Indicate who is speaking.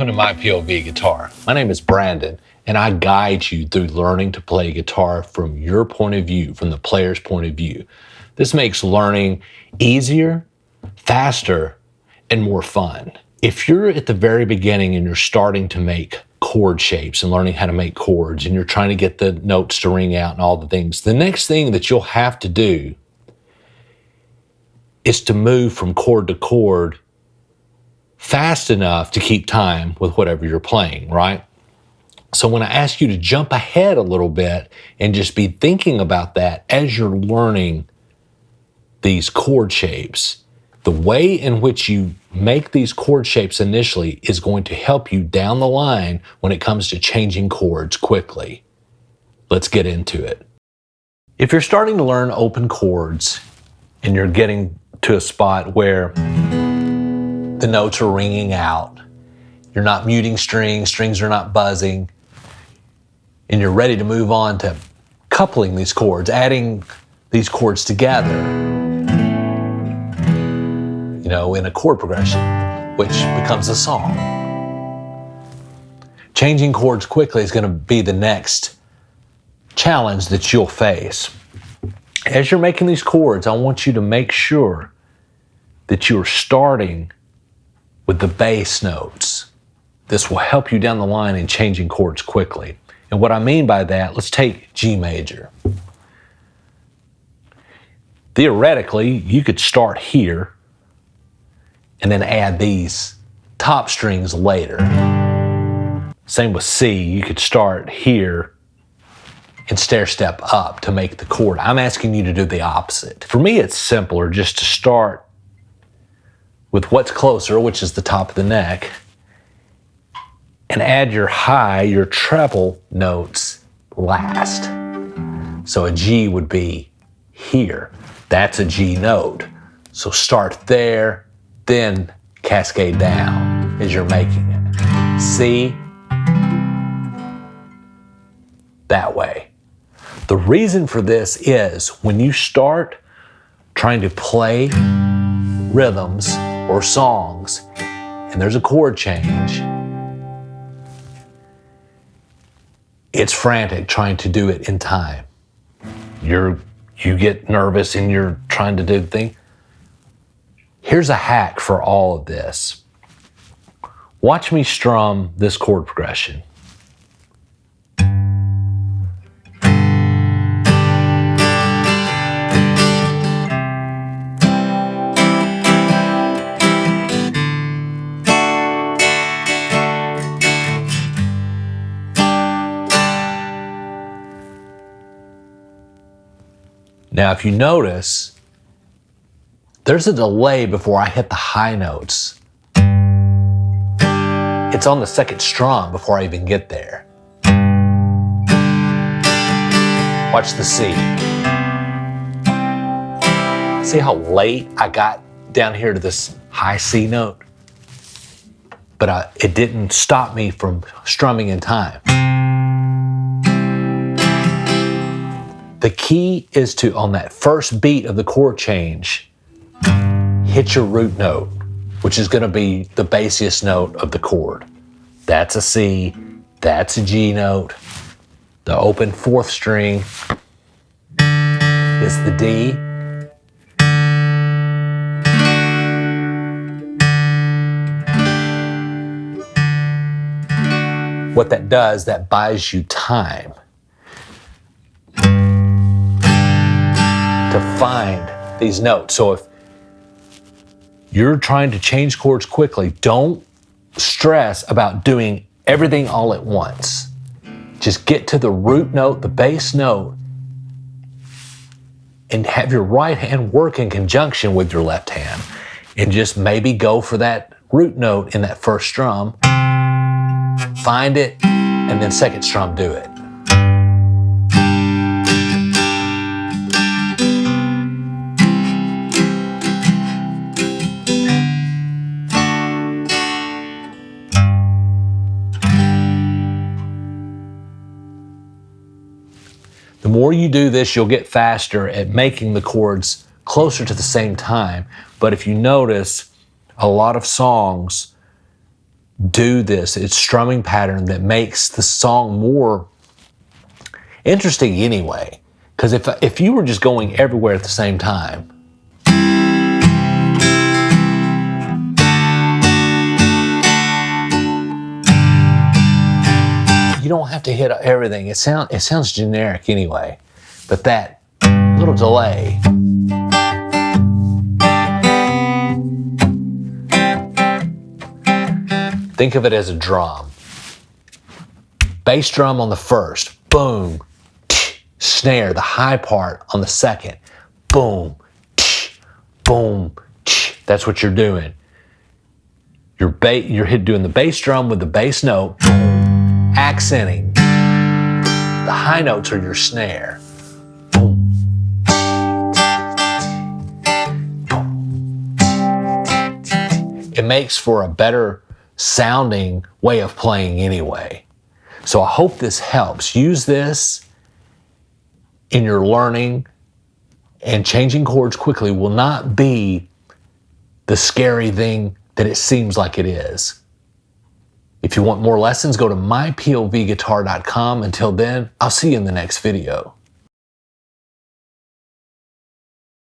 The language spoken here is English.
Speaker 1: Welcome to MyPOVGuitar. My name is Brandon, and I guide you through learning to play guitar from your point of view, from the player's point of view. This makes learning easier, faster, and more fun. If you're at the very beginning and you're starting to make chord shapes and learning how to make chords, and you're trying to get the notes to ring out and all the things, the next thing that you'll have to do is to move from chord to chord fast enough to keep time with whatever you're playing, right? So when I ask you to jump ahead a little bit and just be thinking about that as you're learning these chord shapes, the way in which you make these chord shapes initially is going to help you down the line when it comes to changing chords quickly. Let's get into it. If you're starting to learn open chords and you're getting to a spot where the notes are ringing out, you're not muting strings are not buzzing, and you're ready to move on to coupling these chords, adding these chords together, in a chord progression, which becomes a song. Changing chords quickly is going to be the next challenge that you'll face. As you're making these chords, I want you to make sure that you're starting with the bass notes. This will help you down the line in changing chords quickly. And what I mean by that, let's take G major. Theoretically, you could start here and then add these top strings later. Same with C, you could start here and stair step up to make the chord. I'm asking you to do the opposite. For me, it's simpler just to start with what's closer, which is the top of the neck, and add your high, your treble notes last. So a G would be here. That's a G note. So start there, then cascade down as you're making it. C, that way. The reason for this is when you start trying to play rhythms or songs and there's a chord change, it's frantic trying to do it in time. You get nervous and you're trying to do the thing. Here's a hack for all of this. Watch me strum this chord progression. Now, if you notice, there's a delay before I hit the high notes. It's on the second strum before I even get there. Watch the C. See how late I got down here to this high C note? But it didn't stop me from strumming in time. The key is to, on that first beat of the chord change, hit your root note, which is going to be the bassiest note of the chord. That's a C, that's a G note. The open fourth string is the D. What that does, that buys you time to find these notes. So if you're trying to change chords quickly, don't stress about doing everything all at once. Just get to the root note, the bass note, and have your right hand work in conjunction with your left hand. And just maybe go for that root note in that first strum, find it, and then second strum do it. The more you do this, you'll get faster at making the chords closer to the same time. But if you notice, a lot of songs do this. It's strumming pattern that makes the song more interesting anyway. Because if you were just going everywhere at the same time, you don't have to hit everything. It sounds generic anyway. But that little delay, think of it as a drum. Bass drum on the first, boom, tch, snare, the high part on the second, boom, tch, boom, tch. That's what you're doing. You're doing the bass drum with the bass note, boom, accenting. The high notes are your snare. Boom. Boom. It makes for a better sounding way of playing anyway. So I hope this helps. Use this in your learning, and changing chords quickly will not be the scary thing that it seems like it is. If you want more lessons, go to mypovguitar.com. Until then, I'll see you in the next video.